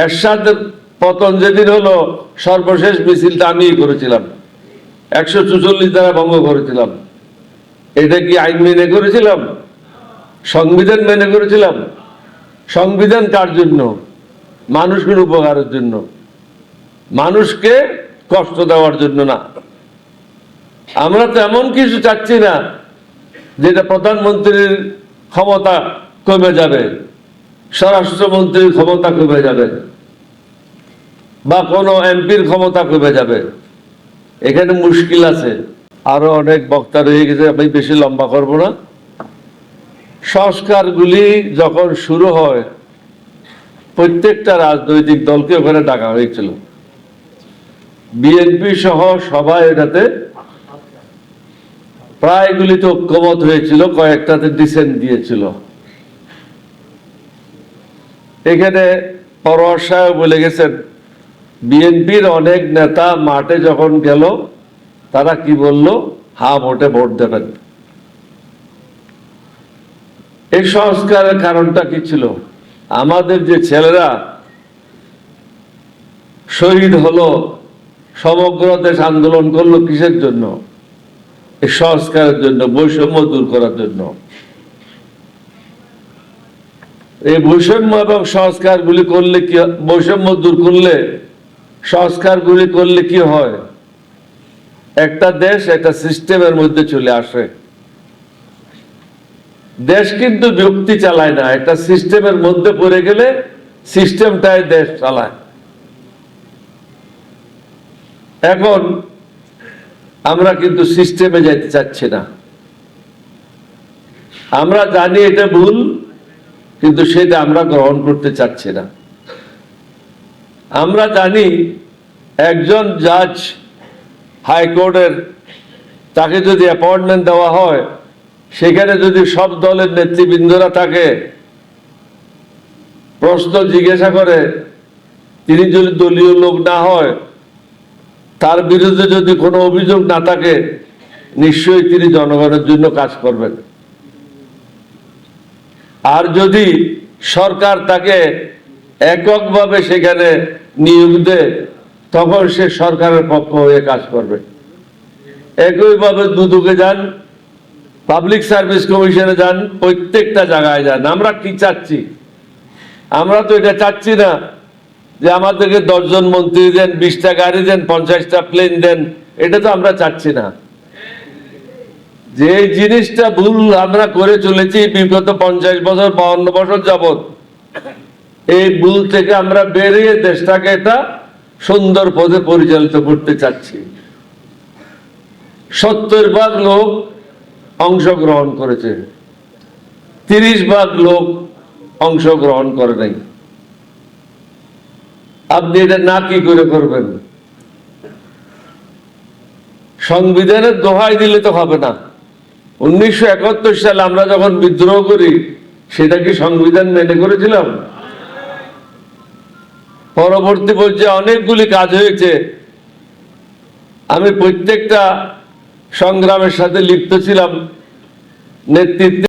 এরশাদের পতন যেদিন হলো, সর্বশেষ মিছিলটা আমিই করেছিলাম, 144 দ্বারা ভঙ্গ করেছিলাম। এটা কি আইন মেনে করেছিলাম? সংবিধান মেনে করেছিলাম? সংবিধান কার জন্য? মানুষের উপকারের জন্য, মানুষকে কষ্ট দেওয়ার জন্য না। আমরা তো এমন কিছু চাচ্ছি না যেটা প্রধানমন্ত্রীর ক্ষমতা কমে যাবে, স্বরাষ্ট্রমন্ত্রীর ক্ষমতা কমে যাবে, বা কোনো এমপির ক্ষমতা কমে যাবে। এখানে মুশকিল আছে। আরো অনেক বক্তা রয়ে গেছে, আমি বেশি লম্বা করব না। সংস্কারগুলি যখন শুরু হয়, প্রত্যেকটা রাজনৈতিক দলকে ওখানে ডাকা হয়েছিল, বিএনপি সহ সবাই এটাতে প্রায়গুলিতে ঐক্যমত হয়েছিল, কয়েকটাতে ডিসেন্ট দিয়েছিল। এখানে পরোয়ার সাহেব বলে গেছেন, বিএনপির অনেক নেতা মাঠে যখন গেল, তারা কি বলল? হা ভোটে ভোট দেবেন। এই সংস্কারের কারণটা কি ছিল? আমাদের যে ছেলেরা শহীদ হলো, সমগ্র দেশ আন্দোলন করলো কিসের জন্য? এই সংস্কারের জন্য, বৈষম্য দূর করার জন্য। এই বৈষম্য এবং সংস্কারগুলি করলে কি, বৈষম্য দূর করলে, সংস্কারগুলি করলে কি হয়? একটা দেশ একটা সিস্টেমের মধ্যে চলে আসে। দেশ কিন্তু ব্যক্তি চালায় না, একটা সিস্টেমের মধ্যে পড়ে গেলে সিস্টেমটাই দেশ চালায়। এখন আমরা কিন্তু সিস্টেমে যাইতে চাচ্ছি না। আমরা জানি এটা ভুল, কিন্তু সেটা আমরা গ্রহণ করতে চাচ্ছি না। আমরা জানি একজন জাজ হাইকোর্টের, তাকে যদি অ্যাপয়েন্টমেন্ট দেওয়া হয়, সেখানে যদি সব দলের নেতৃবৃন্দরা থাকে, প্রশ্ন জিজ্ঞাসা করে, তিনি যদি দলীয় লোক না হয়, তার বিরুদ্ধে যদি কোনো অভিযোগ না থাকে, নিশ্চয়ই তিনি জনগণের জন্য কাজ করবেন। আর যদি সরকার তাকে এককভাবে সেখানে নিয়োগ দেয়, তখন সে সরকারের পক্ষ হয়ে কাজ করবে। একইভাবে দুদকে যান, পাবলিক সার্ভিস কমিশনে যান, প্রত্যেকটা জায়গায় যান। আমরা কি চাচ্ছি? আমরা তো এটা চাচ্ছি না যে আমাদেরকে 10 জন মন্ত্রী দেন, 20টা গাড়ি দেন, 50টা প্লেন দেন। এটা তো আমরা চাচ্ছি না। যে জিনিসটা ভুল আমরা করে চলেছি বিগত 50 বছর, 52 বছর যাবত, এই ভুল থেকে আমরা বেরিয়ে দেশটাকে একটা সুন্দর পথে পরিচালিত করতে চাচ্ছি। 70% লোক অংশগ্রহণ করেছে, 30% লোক অংশগ্রহণ করে নাই। আপনি এটা না কি করে করবেন? সংবিধানের দোহাই দিলে তো হবে না। 1971 সালে আমরা যখন বিদ্রোহ করি, সেটা কি সংবিধান মেনে করেছিলাম? পরবর্তী পর্যায়ে অনেকগুলি কাজ হয়েছে। আমি প্রত্যেকটা সংগ্রামের সাথে লিপ্ত ছিলাম, নেতৃত্বে